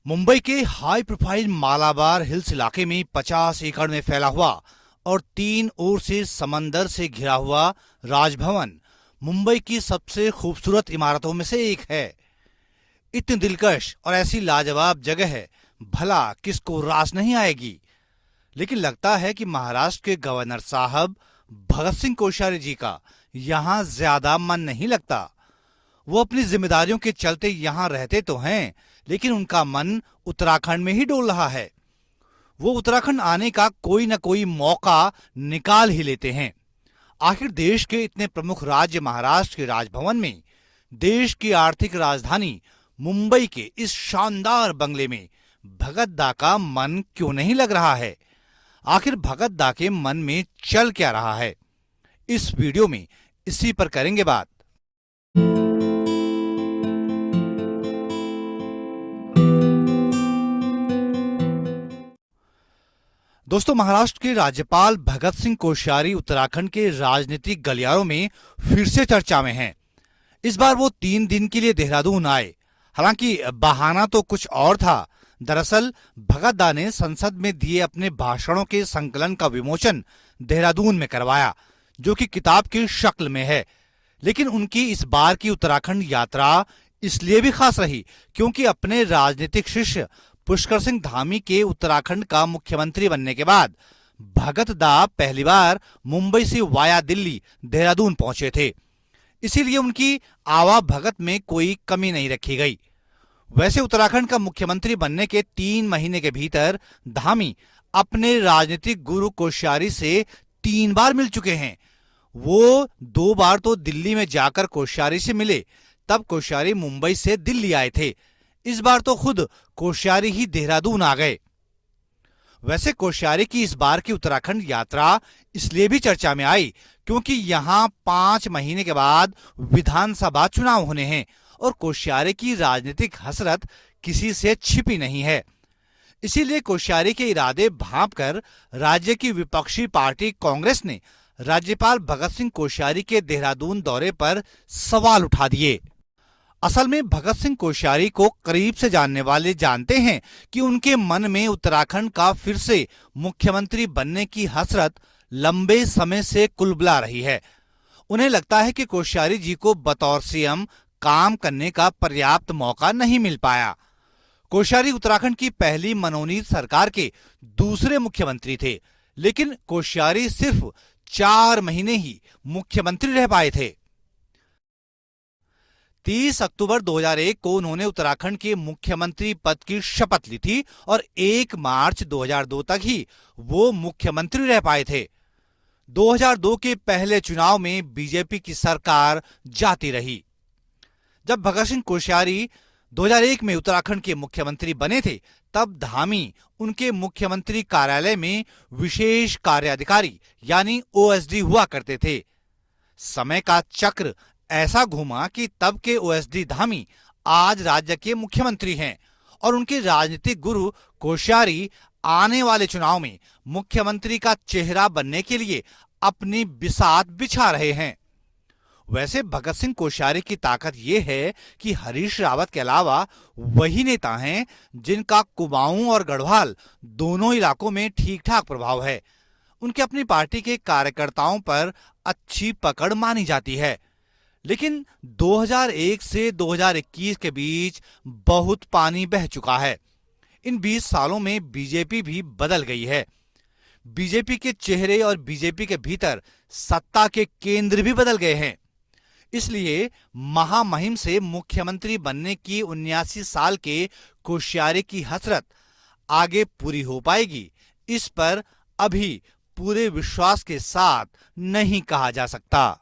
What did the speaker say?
मुंबई के high profile Malabar hills इलाके में 50 एकड़ में फैला हुआ और 3 ओर से समंदर से घिरा हुआ राजभवन मुंबई की सबसे खूबसूरत इमारतों में से एक है। इतनी दिलकश और ऐसी लाजवाब जगह है, भला किसको रास नहीं आएगी। लेकिन लगता है कि महाराष्ट्र के गवर्नर साहब भगत सिंह कोश्यारी जी का यहाँ ज्यादा मन नहीं लगता। वो अपनी जिम्मेदारियों के चलते यहाँ रहते तो हैं, लेकिन उनका मन उत्तराखंड में ही डोल रहा है। वो उत्तराखंड आने का कोई न कोई मौका निकाल ही लेते हैं। आखिर देश के इतने प्रमुख राज्य महाराष्ट्र के राजभवन में, देश की आर्थिक राजधानी मुंबई के इस शानदार बंगले में भगत दा का मन क्यों नहीं लग रहा है? आखिर भगत दा के मन में चल क्या रहा है? इस वीडियो में इसी पर करेंगे बात। दोस्तों, महाराष्ट्र के राज्यपाल भगत सिंह कोश्यारी उत्तराखंड के राजनीतिक गलियारों में फिर से चर्चा में हैं। इस बार वो 3 दिन के लिए देहरादून आए। हालांकि बहाना तो कुछ और था। दरअसल भगत दा ने संसद में दिए अपने भाषणों के संकलन का विमोचन देहरादून में करवाया, जो कि किताब की शक्ल में है। लेकिन उनकी इस बार की उत्तराखंड यात्रा इसलिए भी खास रही क्योंकि अपने राजनीतिक शिष्य पुष्कर सिंह धामी के उत्तराखंड का मुख्यमंत्री बनने के बाद भगत दा पहली बार मुंबई से वाया दिल्ली देहरादून पहुंचे थे। इसीलिए उनकी आवा भगत में कोई कमी नहीं रखी गई। वैसे उत्तराखंड का मुख्यमंत्री बनने के 3 महीने के भीतर धामी अपने राजनीतिक गुरु कोश्यारी से 3 बार मिल चुके हैं। वो 2 बार तो दिल्ली में जाकर कोश्यारी से मिले, तब कोश्यारी मुंबई से दिल्ली आए थे। इस बार तो खुद कोश्यारी ही देहरादून आ गए। वैसे कोश्यारी की इस बार की उत्तराखंड यात्रा इसलिए भी चर्चा में आई क्योंकि यहाँ 5 महीने के बाद विधानसभा चुनाव होने हैं और कोश्यारी की राजनीतिक हसरत किसी से छिपी नहीं है। इसीलिए कोश्यारी के इरादे भांपकर राज्य की विपक्षी पार्टी कांग्रेस ने राज्यपाल भगत सिंह कोश्यारी के देहरादून दौरे पर सवाल उठा दिए। असल में भगत सिंह कोश्यारी को करीब से जानने वाले जानते हैं कि उनके मन में उत्तराखंड का फिर से मुख्यमंत्री बनने की हसरत लंबे समय से कुलबुला रही है। उन्हें लगता है कि कोश्यारी जी को बतौर सीएम काम करने का पर्याप्त मौका नहीं मिल पाया। कोश्यारी उत्तराखंड की पहली मनोनीत सरकार के दूसरे मुख्यमंत्री थे, लेकिन कोश्यारी सिर्फ 4 महीने ही मुख्यमंत्री रह पाए थे। 30 अक्टूबर 2001 को उन्होंने उत्तराखंड के मुख्यमंत्री पद की शपथ ली थी और 1 मार्च 2002 तक ही वो मुख्यमंत्री रह पाए थे। 2002 के पहले चुनाव में बीजेपी की सरकार जाती रही। जब भगत सिंह कोश्यारी 2001 में उत्तराखंड के मुख्यमंत्री बने थे, तब धामी उनके मुख्यमंत्री कार्यालय में विशेष कार्याधिकारी यानी ओएसडी हुआ करते थे। समय का चक्र ऐसा घूमा कि तब के ओएसडी धामी आज राज्य के मुख्यमंत्री हैं और उनके राजनीतिक गुरु कोश्यारी आने वाले चुनाव में मुख्यमंत्री का चेहरा बनने के लिए अपनी बिसात बिछा रहे हैं। वैसे भगत सिंह कोश्यारी की ताकत यह है कि हरीश रावत के अलावा वही नेता हैं जिनका कुमाऊं और गढ़वाल दोनों इलाकों में ठीक ठाक प्रभाव है। उनके अपनी पार्टी के कार्यकर्ताओं पर अच्छी पकड़ मानी जाती है। लेकिन 2001 से 2021 के बीच बहुत पानी बह चुका है। इन 20 सालों में बीजेपी भी बदल गई है। बीजेपी के चेहरे और बीजेपी के भीतर सत्ता के केंद्र भी बदल गए हैं। इसलिए महामहिम से मुख्यमंत्री बनने की 79 साल के कोश्यारी की हसरत आगे पूरी हो पाएगी, इस पर अभी पूरे विश्वास के साथ नहीं कहा जा सकता।